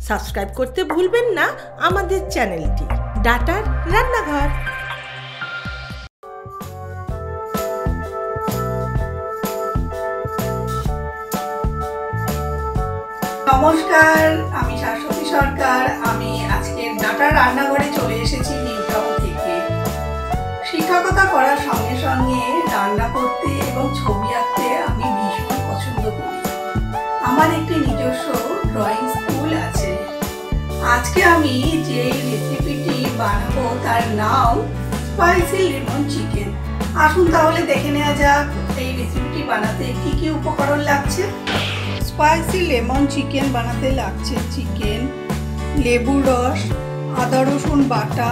Subscribe করতে ভুলবেন না আমাদের চ্যানেলটি ডাটার রান্নাঘর। নমস্কার, আমি শাশ্বতী সরকার। আমি আজকে ডাটা রান্নাঘরে চলে এসেছি নিউ টাউন থেকে। শিক্ষকতা করার সঙ্গে সঙ্গে রান্না করতে এবং ছবি আঁকতে আমি ভীষণ পছন্দ করি। আমার একটি নিজস্ব ড্রয়িং স্কুল আছে। আজকে আমি যে রেসিপিটি বানাবো তার নাম স্পাইসি লেমন চিকেন। আসুন তাহলে দেখে নেওয়া যাক এই রেসিপিটি বানাতে কি কি উপকরণ লাগছে। স্পাইসি লেমন চিকেন বানাতে লাগছে চিকেন, লেবুর রস, আদা রসুন বাটা,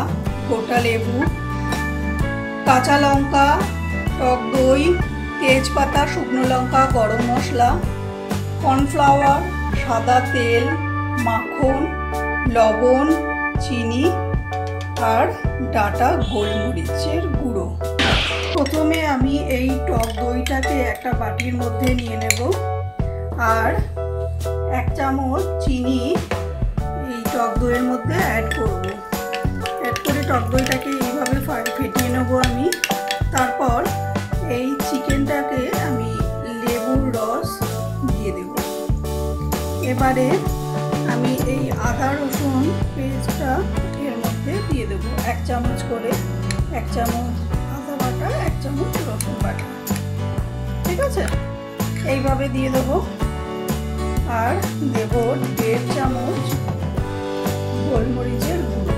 গোটা লেবু, কাঁচা লঙ্কা, টক দই, তেজপাতা, শুকনো লঙ্কা, গরম মশলা, কর্নফ্লাওয়ার, সাদা তেল, মাখন, লবণ, চিনি আর ডাটা গোলমরিচের গুঁড়ো। প্রথমে আমি এই টক দইটাকে একটা বাটির মধ্যে নিয়ে নেব আর 1 চামচ চিনি এই টক দইয়ের মধ্যে অ্যাড করব। অ্যাড করে টক দইটাকে এইভাবে ফেটিয়ে নেব আমি। তারপর এই চিকেনটাকে আমি লেবুর রস দিয়ে দেব। এবারে আমি এই আদা রসুন পেস্টটা এর মধ্যে দিয়ে দেব 1 চামচ করে। 1 চামচ আদা বাটা, 1 চামচ রসুন বাটা, ঠিক আছে? এইভাবে দিয়ে দেবো। আর দেব 1.5 চামচ গোলমরিচের গুঁড়ো।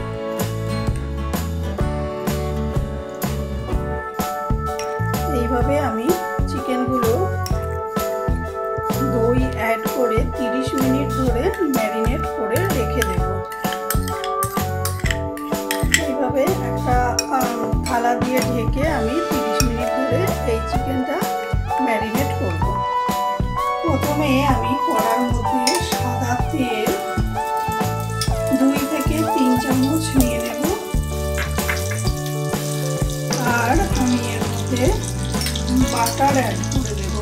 এইভাবে আমি চিকেনগুলো দই অ্যাড করে 30 মিনিট ধরে ম্যারিনেট করে রেখে দেব। এইভাবে একটা থালা দিয়ে ঢেকে আমি 30 মিনিট ধরে এই চিকেনটা ম্যারিনেট করব। প্রথমে আমি কড়ার মধ্যে সাদা তেল 2 থেকে 3 চামচ নিয়ে নেব আর আমি এর মধ্যে বাটার অ্যাড করে দেব।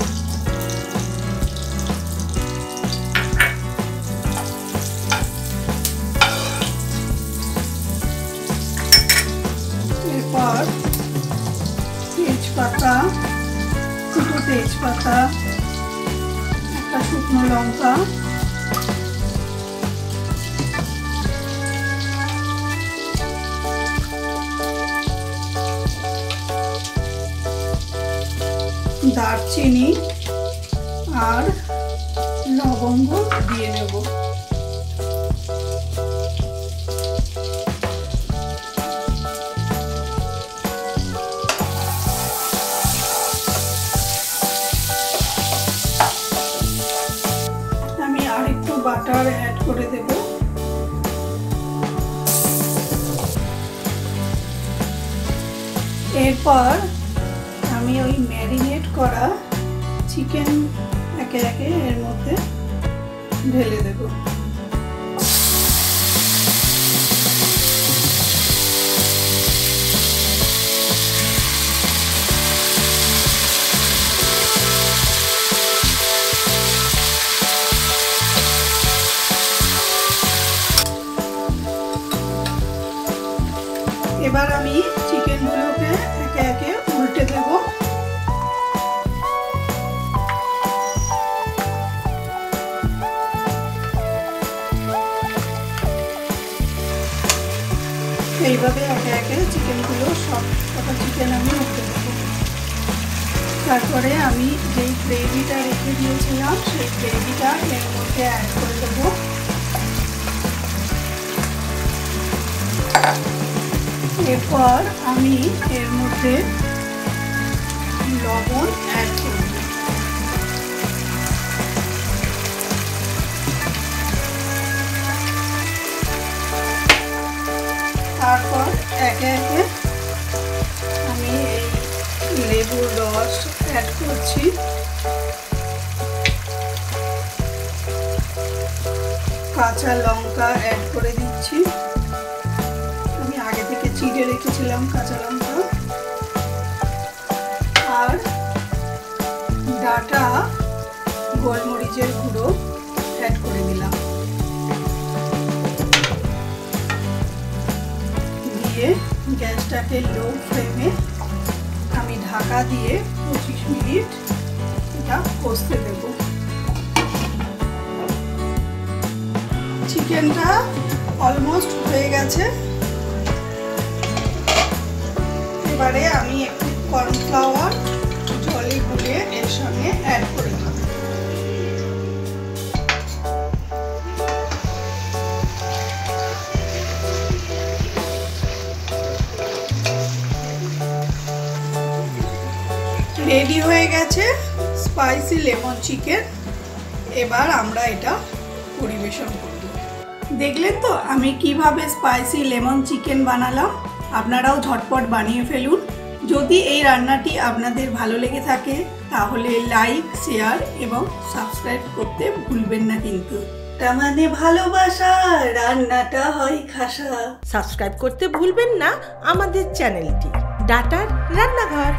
এরপর তেজপাতা, 2 তেজপাতা, একটা শুকনো লঙ্কা, দারচিনি আর লবঙ্গ দিয়ে নেব। আমি আর একটু বাটার অ্যাড করে দেব। এরপর আমি ওই ম্যারিনেট করা চিকেন একে একে এর মধ্যে ঢেলে দেব। এবার আমি চিকেনগুলোকে একে একে উল্টে দেব। এইভাবে একে একে চিকেনগুলো সব কটা চিকেন আমি উল্টে দেব। তারপরে আমি যেই গ্রেভিটা রেখে দিয়েছিলাম সেই গ্রেভিটা এর মধ্যে অ্যাড করে দেব। এরপর আমি এর মধ্যে লবণ অ্যাড করব। তারপর একে একে আমি এই লেবুর রস অ্যাড করছি। কাঁচা লঙ্কা অ্যাড করে দিচ্ছি। আমি আগে থেকে চিড়ে রেখেছিলাম কাঁচা লঙ্কা। আর ডাটা গোলমরিচের গুঁড়ো অ্যাড করে দিলাম। গ্যাসটাকে লো ফ্লেমে আমি ঢাকা দিয়ে 25 মিনিট এটা কষতে দেব। চিকেনটা অলমোস্ট হয়ে গেছে। এবারে আমি একটু কর্নফ্লাওয়ার জলে গুলিয়ে এর সঙ্গে অ্যাড করে দেব। রেডি হয়ে গেছে স্পাইসি লেমন চিকেন। এবার আমরা এটা পরিবেশন করব। দেখলেন তো আমি কিভাবে স্পাইসি লেমন চিকেন বানালাম। আপনারাও ঝটপট বানিয়ে ফেলুন। যদি এই রান্নাটি আপনাদের ভালো লেগে থাকে তাহলে লাইক, শেয়ার এবং সাবস্ক্রাইব করতে ভুলবেন না কিন্তু। তার মানে ভালোবাসা, রান্নাটা হয় খাসা। সাবস্ক্রাইব করতে ভুলবেন না আমাদের চ্যানেলটি ডাটার রান্নাঘর।